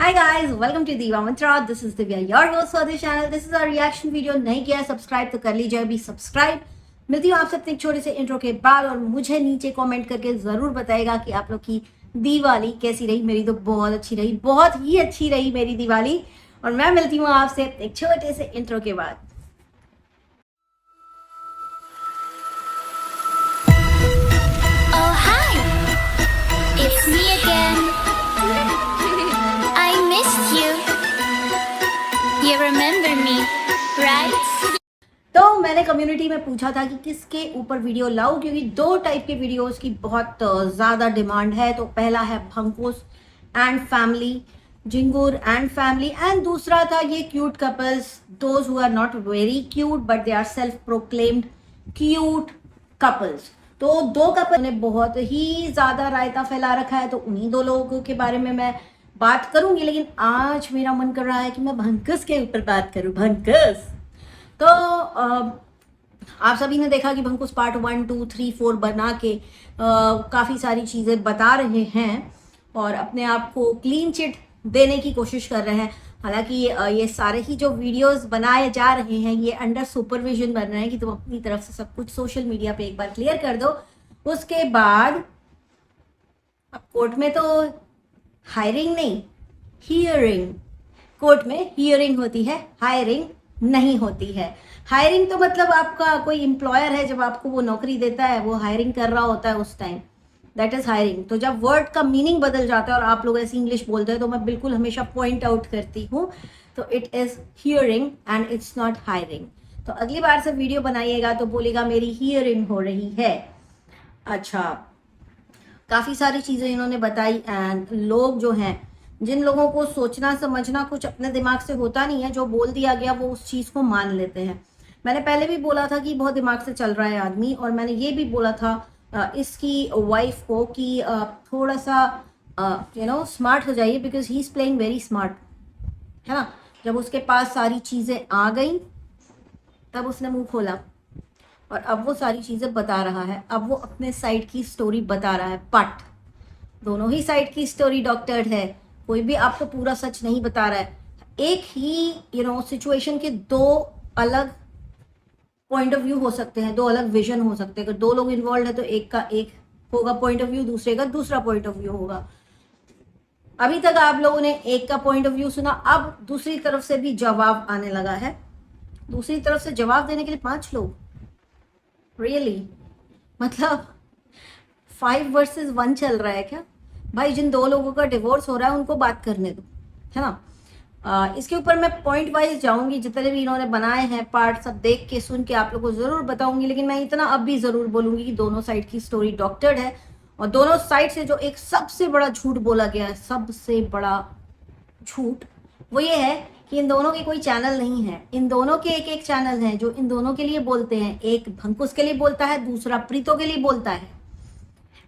Hi guys, welcome to Diva Mantra. This is Divya, your host for this channel. This is a reaction video. नहीं किया subscribe तो कर लीजिए अभी subscribe. मिलती हूँ आपसे एक छोटे से इंट्रो के बाद और मुझे नीचे कमेंट करके जरूर बताएगा कि आप लोग की दिवाली कैसी रही। मेरी तो बहुत अच्छी रही, बहुत ही अच्छी रही मेरी दिवाली। और मैं मिलती हूँ आपसे एक छोटे से इंट्रो के बाद। Oh hi, it's me again. I missed you. You remember me, right? तो मैंने कम्युनिटी में पूछा था कि किसके ऊपर वीडियो लाऊं, क्योंकि दो टाइप के वीडियोस की बहुत ज़्यादा डिमांड है। तो पहला है भंकुस एंड फैमिली, जिंगूर एंड फैमिली, एंड दूसरा था ये cute couples, those who are not very cute but they are self proclaimed cute couples. तो दो कपल ने बहुत ही ज़्यादा रायता फैला रखा है, तो उन्हीं दो लोगों के बारे में मैं बात करूंगी। लेकिन आज मेरा मन कर रहा है कि मैं भंकुस के ऊपर बात करूं। भंकुस तो आप सभी ने देखा कि भंकुस पार्ट 1, 2, 3, 4 बना के काफ़ी सारी चीज़ें बता रहे हैं और अपने आप को क्लीन चिट देने की कोशिश कर रहे हैं। हालांकि ये सारे ही जो वीडियोस बनाए जा रहे हैं ये अंडर सुपरविजन बन रहे हैं कि तुम अपनी तरफ से सब कुछ सोशल मीडिया पे एक बार क्लियर कर दो। उसके बाद अब कोर्ट में तो हायरिंग नहीं, हियरिंग, कोर्ट में हियरिंग होती है, हायरिंग नहीं होती है। हायरिंग तो मतलब आपका कोई एम्प्लॉयर है, जब आपको वो नौकरी देता है वो हायरिंग कर रहा होता है उस टाइम, दैट इज हायरिंग। तो जब वर्ड का मीनिंग बदल जाता है और आप लोग ऐसी इंग्लिश बोलते हैं तो मैं बिल्कुल हमेशा पॉइंट आउट करती हूँ। तो it is hearing and it's not hiring. तो अगली बार से वीडियो बनाइएगा तो बोलेगा मेरी हियरिंग हो रही है। अच्छा, काफ़ी सारी चीज़ें इन्होंने बताई एंड लोग जो हैं, जिन लोगों को सोचना समझना कुछ अपने दिमाग से होता नहीं है, जो बोल दिया गया वो उस चीज़ को मान लेते हैं। मैंने पहले भी बोला था कि बहुत दिमाग से चल रहा है आदमी, और मैंने ये भी बोला था इसकी वाइफ को कि थोड़ा सा स्मार्ट हो जाइए, because he is playing very smart, है ना। जब उसके पास सारी चीज़ें आ गई तब उसने मुंह खोला और अब वो सारी चीज़ें बता रहा है। अब वो अपने साइड की स्टोरी बता रहा है, बट दोनों ही साइड की स्टोरी डॉक्टर्ड है, कोई भी आपको पूरा सच नहीं बता रहा है। एक ही सिचुएशन के दो अलग पॉइंट ऑफ व्यू हो सकते हैं, दो अलग विजन हो सकते हैं। अगर दो लोग इन्वॉल्व है तो एक का एक होगा पॉइंट ऑफ व्यू, दूसरे का दूसरा पॉइंट ऑफ व्यू होगा। अभी तक आप लोगों ने एक का पॉइंट ऑफ व्यू सुना, अब दूसरी तरफ से भी जवाब आने लगा है। दूसरी तरफ से जवाब देने के लिए 5 लोग, रियली मतलब 5 वर्सेस 1 चल रहा है क्या भाई? जिन दो लोगों का डिवोर्स हो रहा है उनको बात करने दो, है ना। इसके ऊपर मैं पॉइंट वाइज जाऊंगी, जितने भी इन्होंने बनाए हैं पार्ट सब देख के सुन के आप लोगों को जरूर बताऊंगी। लेकिन मैं इतना अब भी जरूर बोलूंगी कि दोनों साइड की स्टोरी डॉक्टर्ड है, और दोनों साइड से जो एक सबसे बड़ा झूठ बोला गया है, सबसे बड़ा झूठ वो ये है कि इन दोनों के कोई चैनल नहीं है। इन दोनों के एक एक चैनल हैं जो इन दोनों के लिए बोलते हैं। एक भंकुस के लिए बोलता है, दूसरा प्रीतो के लिए बोलता है।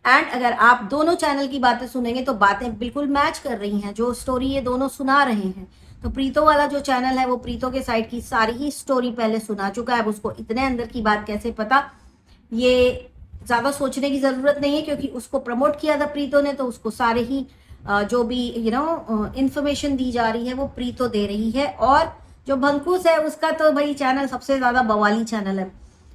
एंड अगर आप दोनों चैनल की बातें सुनेंगे तो बातें बिल्कुल मैच कर रही हैं, जो स्टोरी ये दोनों सुना रहे हैं। तो प्रीतो वाला जो चैनल है वो प्रीतो के साइड की सारी ही स्टोरी पहले सुना चुका है। अब उसको इतने अंदर की बात कैसे पता, ये ज़्यादा सोचने की ज़रूरत नहीं है, क्योंकि उसको प्रमोट किया था प्रीतो ने, तो उसको सारे ही जो भी इंफॉर्मेशन दी जा रही है वो प्रीतो दे रही है। और जो भंकुस है उसका तो भाई चैनल सबसे ज़्यादा बवाली चैनल है।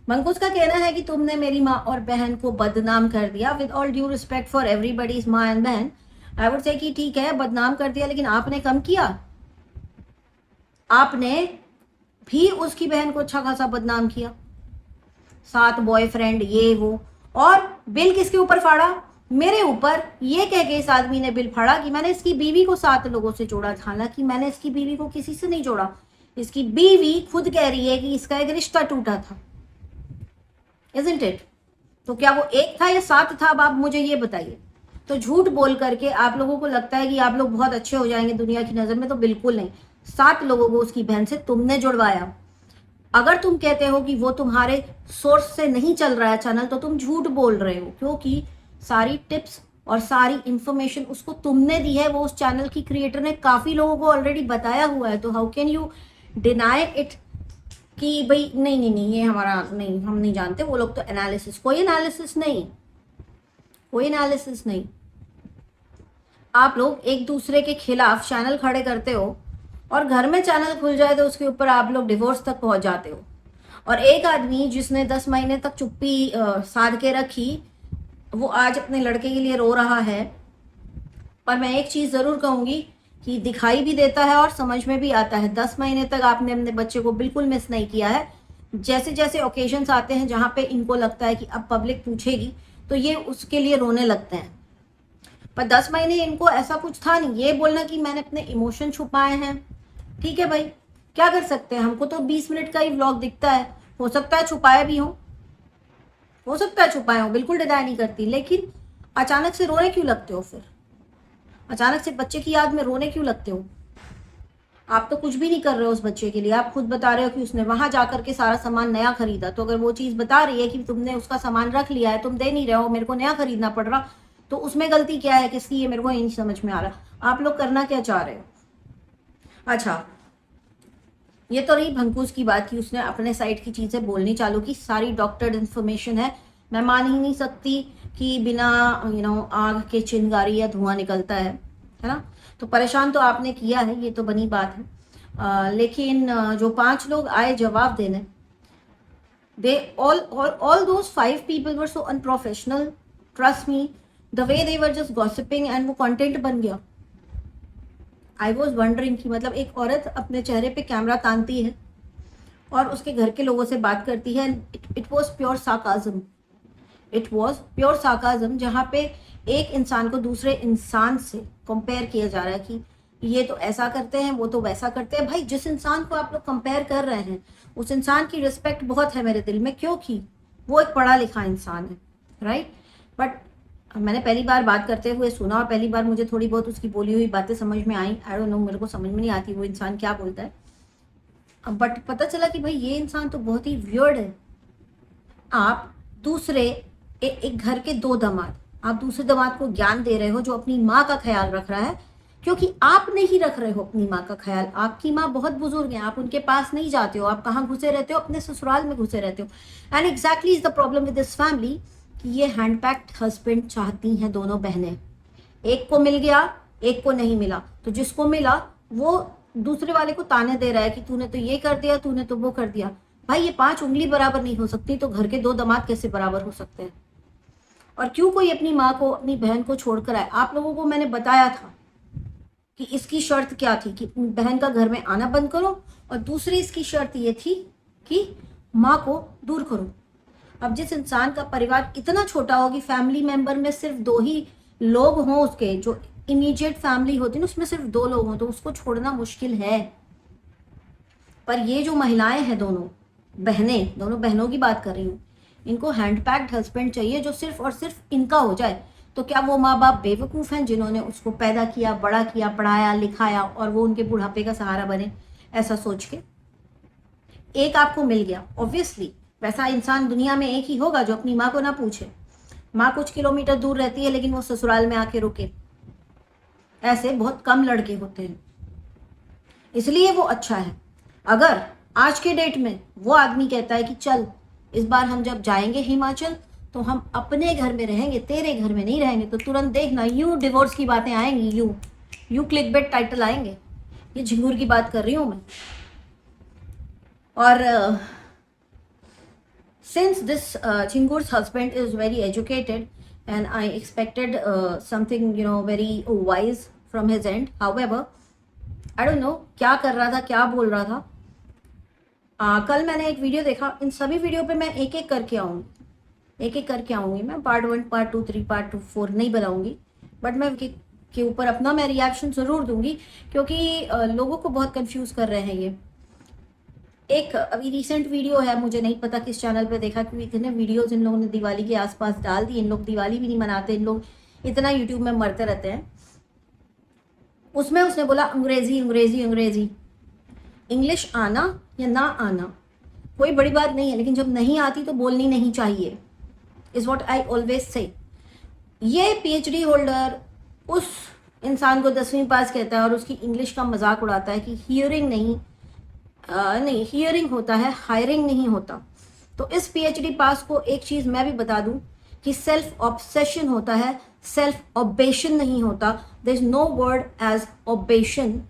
भंकुस का कहना है कि तुमने मेरी माँ और बहन को बदनाम कर दिया। With all due respect for everybody's माँ एंड बहन, आई वुड से कि ठीक है बदनाम कर दिया, लेकिन आपने कम किया। आपने भी उसकी बहन को अच्छा खासा बदनाम किया, 7 बॉयफ्रेंड ये वो। और बिल किसके ऊपर फाड़ा? मेरे ऊपर। ये कह के इस आदमी ने बिल फाड़ा कि मैंने इसकी बीवी को 7 लोगों से जोड़ा। हालांकि मैंने इसकी बीवी को किसी से नहीं जोड़ा। इसकी बीवी खुद कह रही है कि इसका एक रिश्ता टूटा था, Isn't it? तो क्या वो 1 था या 7 था? अब आप मुझे ये बताइए। तो झूठ बोल करके आप लोगों को लगता है कि आप लोग बहुत अच्छे हो जाएंगे दुनिया की नजर में, तो बिल्कुल नहीं। 7 लोगों को उसकी बहन से तुमने जुड़वाया। अगर तुम कहते हो कि वो तुम्हारे सोर्स से नहीं चल रहा है चैनल, तो तुम झूठ बोल रहे हो, क्योंकि सारी टिप्स और सारी इंफॉर्मेशन उसको तुमने दी है। वो उस चैनल की क्रिएटर ने काफी लोगों को ऑलरेडी बताया हुआ है। तो how can you deny it कि भाई नहीं नहीं नहीं ये हमारा नहीं, हम नहीं जानते। वो लोग तो एनालिसिस, कोई एनालिसिस नहीं, कोई एनालिसिस नहीं। आप लोग एक दूसरे के खिलाफ चैनल खड़े करते हो और घर में चैनल खुल जाए तो उसके ऊपर आप लोग डिवोर्स तक पहुंच जाते हो। और एक आदमी जिसने 10 महीने तक चुप्पी साध के रखी, वो आज अपने लड़के के लिए रो रहा है। पर मैं एक चीज जरूर कहूंगी कि दिखाई भी देता है और समझ में भी आता है। 10 महीने तक आपने अपने बच्चे को बिल्कुल मिस नहीं किया है। जैसे जैसे ओकेजन्स आते हैं जहां पे इनको लगता है कि अब पब्लिक पूछेगी तो ये उसके लिए रोने लगते हैं। पर 10 महीने इनको ऐसा कुछ था नहीं। ये बोलना कि मैंने अपने इमोशन छुपाए हैं, ठीक है भाई, क्या कर सकते हैं। हमको तो 20 मिनट का ही व्लॉग दिखता है, हो सकता है छुपाया भी हो सकता है छुपाए हो, बिल्कुल डिनाई नहीं करती। लेकिन अचानक से रोने क्यों लगते हो फिर? अचानक से बच्चे की याद में रोने क्यों लगते हो? आप तो कुछ भी नहीं कर रहे हो उस बच्चे के लिए। आप खुद बता रहे हो कि उसने वहां जाकर के सारा सामान नया खरीदा। तो अगर वो चीज बता रही है कि तुमने उसका सामान रख लिया है, तुम दे नहीं रहे हो, मेरे को नया खरीदना पड़ रहा, तो उसमें गलती क्या है, किसकी? ये मेरे को नहीं समझ में आ रहा। आप लोग करना क्या चाह रहे हो? अच्छा, ये तो रही भंकूस की बात कि उसने अपने साइड की चीजें बोलनी चालू की। सारी डॉक्टर्ड इन्फॉर्मेशन है, मैं मान ही नहीं सकती कि बिना आग के चिंगारी या धुआं निकलता है ना। तो परेशान तो आपने किया है, ये तो बनी बात है। लेकिन जो 5 लोग आए जवाब देने, they all those 5 people were so unprofessional, trust me, the way they were just gossiping and वो कंटेंट बन गया। आई वॉज वंडरिंग कि मतलब एक औरत अपने चेहरे पे कैमरा तानती है और उसके घर के लोगों से बात करती है। It was pure sarcasm, it was pure sarcasm, जहाँ पे एक इंसान को दूसरे इंसान से कंपेयर किया जा रहा है कि ये तो ऐसा करते हैं, वो तो वैसा करते हैं। भाई, जिस इंसान को आप लोग कंपेयर कर रहे हैं उस इंसान की रिस्पेक्ट बहुत है मेरे दिल में, क्योंकि वो एक पढ़ा लिखा इंसान है, राइट। बट मैंने पहली बार बात करते हुए सुना और पहली बार मुझे थोड़ी बहुत उसकी बोली हुई बातें समझ में आई। आई डोंट नो, मेरे को समझ में नहीं आती वो इंसान क्या बोलता है। बट पता चला कि भाई ये इंसान तो बहुत ही वियर्ड है। आप दूसरे एक घर के 2 दामाद, आप दूसरे दामाद को ज्ञान दे रहे हो जो अपनी माँ का ख्याल रख रहा है, क्योंकि आप नहीं रख रहे हो अपनी माँ का ख्याल। आपकी माँ बहुत बुजुर्ग है, आप उनके पास नहीं जाते हो। आप कहाँ घुसे रहते हो? अपने ससुराल में घुसे रहते हो। And exactly is the problem with this family कि ये हैंडपैक्ड हस्बैंड चाहती हैं दोनों बहनें। एक को मिल गया, एक को नहीं मिला, तो जिसको मिला वो दूसरे वाले को ताने दे रहा है कि तूने तो ये कर दिया, तूने तो वो कर दिया। भाई, ये 5 उंगली बराबर नहीं हो सकती, तो घर के 2 दामाद कैसे बराबर हो सकते हैं? और क्यों कोई अपनी माँ को, अपनी बहन को छोड़कर आए? आप लोगों को मैंने बताया था कि इसकी शर्त क्या थी कि बहन का घर में आना बंद करो, और दूसरी इसकी शर्त ये थी कि माँ को दूर करो। अब जिस इंसान का परिवार इतना छोटा हो कि फैमिली मेंबर में सिर्फ 2 ही लोग हों, उसके जो इमीडिएट फैमिली होती है ना उसमें सिर्फ 2 लोग हों, तो उसको छोड़ना मुश्किल है। पर ये जो महिलाएं हैं, दोनों बहनों की बात कर रही हूँ, इनको हैंडपैक्ड हस्बैंड चाहिए जो सिर्फ और सिर्फ इनका हो जाए। तो क्या वो माँ बाप बेवकूफ़ हैं जिन्होंने उसको पैदा किया, बड़ा किया, पढ़ाया लिखाया और वो उनके बुढ़ापे का सहारा बने, ऐसा सोच के? एक आपको मिल गया, ऑब्वियसली वैसा इंसान दुनिया में एक ही होगा जो अपनी माँ को ना पूछे। माँ कुछ किलोमीटर दूर रहती है लेकिन वो ससुराल में आके रुके, ऐसे बहुत कम लड़के होते हैं, इसलिए वो अच्छा है। अगर आज के डेट में वो आदमी कहता है कि चल इस बार हम जब जाएंगे हिमाचल तो हम अपने घर में रहेंगे, तेरे घर में नहीं रहेंगे, तो तुरंत देखना यूं डिवोर्स की बातें आएंगी, यूं क्लिकबेट टाइटल आएंगे। ये झिंगुर की बात कर रही हूं मैं। और since this Chingur's husband is very educated and I expected something very wise from his end, however I don't know क्या कर रहा था, क्या बोल रहा था। कल मैंने एक वीडियो देखा, इन सभी वीडियो पे मैं एक एक करके आऊँगी मैं, पार्ट 1 पार्ट 2 3 पार्ट 2 4 नहीं बनाऊंगी, बट मैं के ऊपर अपना मैं रिएक्शन ज़रूर दूंगी, क्योंकि लोगों को बहुत कंफ्यूज कर रहे हैं ये। एक अभी रिसेंट वीडियो है, मुझे नहीं पता किस चैनल पे देखा, क्योंकि इतने वीडियोस इन लोगों ने दिवाली के आसपास डाल दी। इन लोग दिवाली भी नहीं मनाते, इन लोग इतना यूट्यूब में मरते रहते हैं। उसमें उसने बोला अंग्रेजी अंग्रेजी अंग्रेजी। इंग्लिश आना या ना आना कोई बड़ी बात नहीं है, लेकिन जब नहीं आती तो बोलनी नहीं चाहिए, is what I always say. ये PhD होल्डर उस इंसान को 10वीं पास कहता है और उसकी इंग्लिश का मजाक उड़ाता है कि हियरिंग नहीं हियरिंग होता है, हायरिंग नहीं होता। तो इस PhD पास को एक चीज़ मैं भी बता दूं कि सेल्फ ऑब्सेशन होता है, सेल्फ ऑब्सेशन नहीं होता. There is no word as obsession.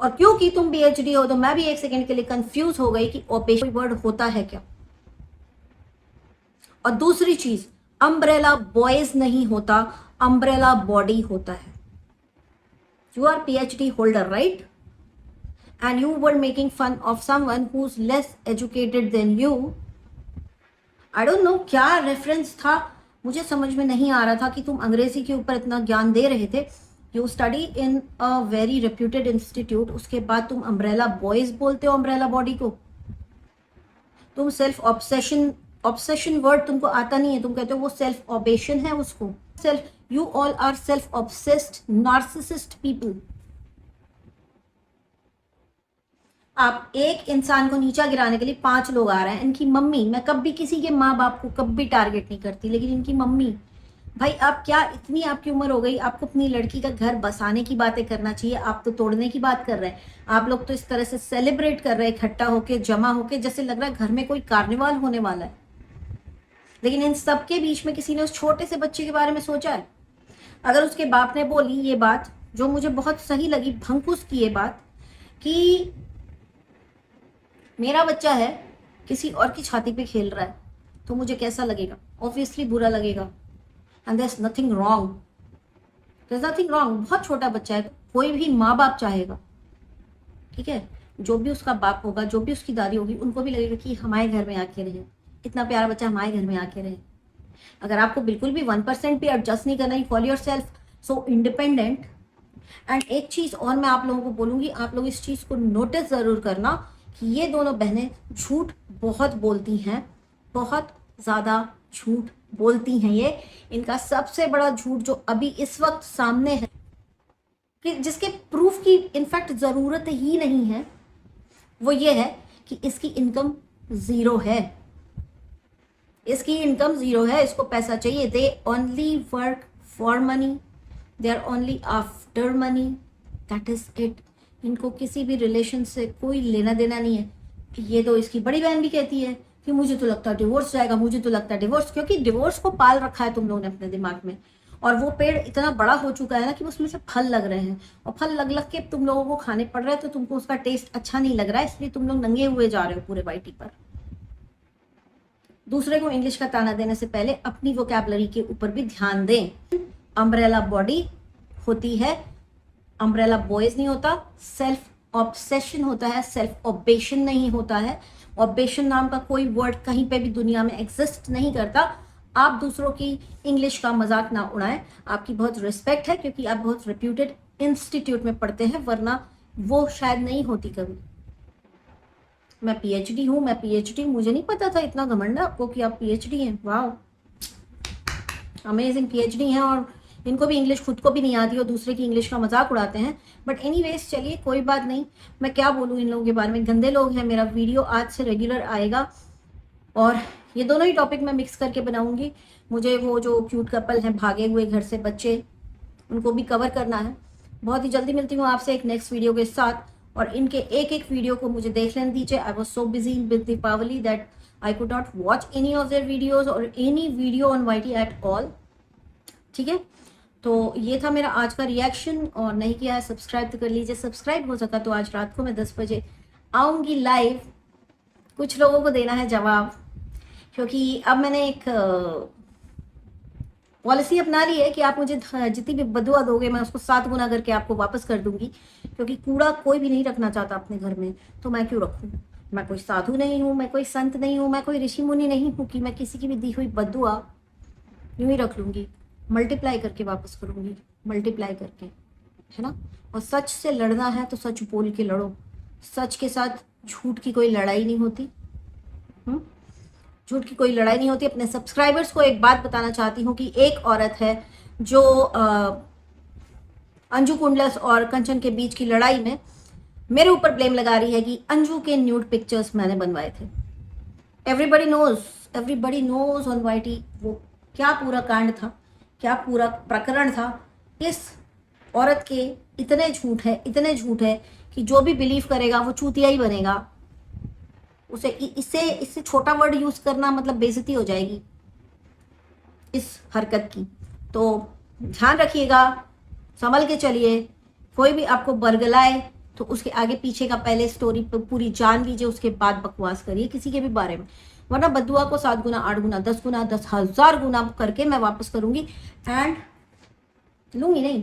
और क्योंकि तुम PhD हो तो मैं भी एक सेकंड के लिए कंफ्यूज हो गई कि ऑब्सेशन वर्ड होता है क्या. और दूसरी चीज, अम्ब्रेला बॉयज नहीं होता, अम्ब्रेला बॉडी होता है. You are PhD holder, right? And you were making fun of someone who is less educated than you. I don't know क्या रेफरेंस था, मुझे समझ में नहीं आ रहा था कि तुम अंग्रेजी के ऊपर इतना ज्ञान दे रहे थे. You study in a very reputed institute, उसके बाद तुम अम्ब्रेला बॉयज बोलते हो अम्ब्रेला बॉडी को. तुम सेल्फ ऑब्सेशन वर्ड तुमको आता नहीं है, तुम कहते हो वो सेल्फ ऑब्सेशन है. उसको self, you all are self obsessed narcissist people. आप एक इंसान को नीचा गिराने के लिए 5 लोग आ रहे हैं. इनकी मम्मी, मैं कभी किसी के माँ बाप को कभी टारगेट नहीं करती, लेकिन इनकी मम्मी, भाई आप क्या, इतनी आपकी उम्र हो गई, आपको अपनी लड़की का घर बसाने की बातें करना चाहिए, आप तो तोड़ने की बात कर रहे हैं. आप लोग तो इस तरह से सेलिब्रेट कर रहे हैं इकट्ठा होके, जमा होके, जैसे लग रहा है घर में कोई कार्निवाल होने वाला है. लेकिन इन सब के बीच में किसी ने उस छोटे से बच्चे के बारे में सोचा है? अगर उसके बाप ने बोली ये बात, जो मुझे बहुत सही लगी, भंकुस की ये बात, कि मेरा बच्चा है किसी और की छाती पे खेल रहा है, तो मुझे कैसा लगेगा? ऑब्वियसली बुरा लगेगा. And there is nothing wrong, there is nothing wrong. बहुत छोटा बच्चा है, कोई भी माँ बाप चाहेगा, ठीक है, जो भी उसका बाप होगा, जो भी उसकी दादी होगी, उनको भी लगेगा कि हमारे घर में आके रहे, इतना प्यारा बच्चा हमारे घर में आके रहे. अगर आपको बिल्कुल भी 1% भी एडजस्ट नहीं करना, call your self so independent. And एक चीज और मैं आप लोगों को बोलूंगी, आप लोग इस चीज को नोटिस जरूर करना कि ये दोनों बहनें झूठ बहुत बोलती हैं, बहुत ज्यादा झूठ बोलती हैं. ये इनका सबसे बड़ा झूठ जो अभी इस वक्त सामने है, कि जिसके प्रूफ की इनफैक्ट जरूरत ही नहीं है, वो ये है कि इसकी इनकम 0 है. इसकी इनकम 0 है, इसको पैसा चाहिए. They only work for money, they are only after money, that is it. इनको किसी भी रिलेशन से कोई लेना देना नहीं है. ये तो इसकी बड़ी बहन भी कहती है कि मुझे तो लगता है डिवोर्स जाएगा, मुझे तो लगता है डिवोर्स, क्योंकि डिवोर्स को पाल रखा है तुम लोगों ने अपने दिमाग में. और वो पेड़ इतना बड़ा हो चुका है ना कि उसमें से फल लग रहे हैं, और फल लग लग के तुम लोगों को खाने पड़ रहे हैं, तो तुमको उसका टेस्ट अच्छा नहीं लग रहा है, इसलिए तुम लोग नंगे हुए जा रहे हो पूरे वाइटी पर. दूसरे को इंग्लिश का ताना देने से पहले अपनी वोकैबुलरी के ऊपर भी ध्यान दें. अम्ब्रेला बॉडी होती है, अम्ब्रेला बॉयज नहीं होता. सेल्फ ऑब्सेशन होता है, सेल्फ ऑब्सेशन नहीं होता है. ऑब्सेशन नाम का कोई वर्ड कहीं पे भी दुनिया में एग्जिस्ट नहीं करता. आप दूसरों की इंग्लिश का मजाक ना उड़ाएं. आपकी बहुत रिस्पेक्ट है क्योंकि आप बहुत रेप्यूटेड इंस्टीट्यूट में पढ़ते हैं, वरना वो शायद नहीं होती कभी. मैं PhD हूँ, मैं PhD, मुझे नहीं पता था इतना घमंड आपको कि आप PhD हैं. वाह, अमेजिंग PhD हैं. और इनको भी इंग्लिश खुद को भी नहीं आती और दूसरे की इंग्लिश का मजाक उड़ाते हैं. बट एनीवेज, चलिए कोई बात नहीं. मैं क्या बोलूँ इन लोगों के बारे में, गंदे लोग हैं. मेरा वीडियो आज से रेगुलर आएगा और ये दोनों ही टॉपिक मैं मिक्स करके बनाऊंगी. मुझे वो जो क्यूट कपल हैं, भागे हुए घर से बच्चे, उनको भी कवर करना है. बहुत ही जल्दी मिलती हूँ आपसे एक नेक्स्ट वीडियो के साथ. और इनके एक एक वीडियो को मुझे देख लेने दीजिए. I was so busy with Deepavali that I could not watch any of their videos or any video on YT at all. ठीक है, तो ये था मेरा आज का रिएक्शन. और नहीं किया है सब्सक्राइब तो कर लीजिए. सब्सक्राइब हो सका तो आज रात को मैं 10 बजे आऊँगी लाइव. कुछ लोगों को देना है जवाब, क्योंकि अब मैंने एक पॉलिसी अपना ली है कि आप मुझे जितनी भी बदुआ दोगे मैं उसको 7 गुना करके आपको वापस कर दूंगी. क्योंकि कूड़ा कोई भी नहीं रखना चाहता अपने घर में, तो मैं क्यों रखूं. मैं कोई साधु नहीं हूँ, मैं कोई संत नहीं हूँ, मैं कोई ऋषि मुनि नहीं हूँ कि मैं किसी की भी दी हुई बदुआ यूं ही रख लूंगी. मल्टीप्लाई करके वापस करूंगी, मल्टीप्लाई करके, है ना. और सच से लड़ना है तो सच बोल के लड़ो. सच के साथ झूठ की कोई लड़ाई नहीं होती. झूठ की कोई लड़ाई नहीं होती. अपने सब्सक्राइबर्स को एक बात बताना चाहती हूँ कि एक औरत है जो अंजू कुंडलस और कंचन के बीच की लड़ाई में मेरे ऊपर ब्लेम लगा रही है कि अंजू के न्यूड पिक्चर्स मैंने बनवाए थे. एवरीबडी नोज ऑन YT वो क्या पूरा कांड था, क्या पूरा प्रकरण था. इस औरत के इतने झूठ है कि जो भी बिलीव करेगा वो चूतिया ही बनेगा. उसे इससे छोटा वर्ड यूज करना मतलब बेइज्जती हो जाएगी. इस हरकत की। तो ध्यान रखिएगा, संभल के चलिए। कोई भी आपको बरगलाए तो उसके आगे पीछे का पहले स्टोरी पूरी जान लीजिए, उसके बाद बकवास करिए किसी के भी बारे में, वरना बद्दुआ को 7 गुना 8 गुना 10 गुना 10,000 गुना करके मैं वापस करूंगी। एंड लूंगी नहीं,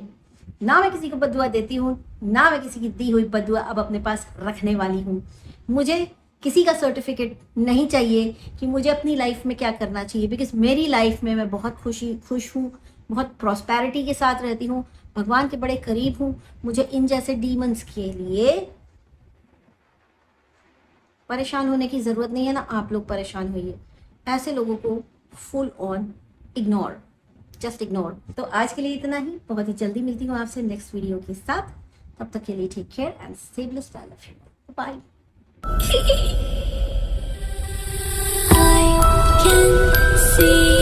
ना मैं किसी को बद्दुआ देती हूँ, ना मैं किसी की दी हुई बद्दुआ अब अपने पास रखने वाली हूँ। मुझे किसी का सर्टिफिकेट नहीं चाहिए कि मुझे अपनी लाइफ में क्या करना चाहिए, बिकॉज मेरी लाइफ में मैं बहुत खुश हूँ, बहुत प्रॉस्पेरिटी के साथ रहती हूँ, भगवान के बड़े करीब हूँ। मुझे इन जैसे डीमंस के लिए परेशान होने की ज़रूरत नहीं है, ना आप लोग परेशान होइए। ऐसे लोगों को full on ignore, just ignore. तो आज के लिए इतना ही, बहुत ही जल्दी मिलती हूँ आपसे नेक्स्ट वीडियो के साथ। तब तक के लिए take care and stay blessed. I love you, bye. I can see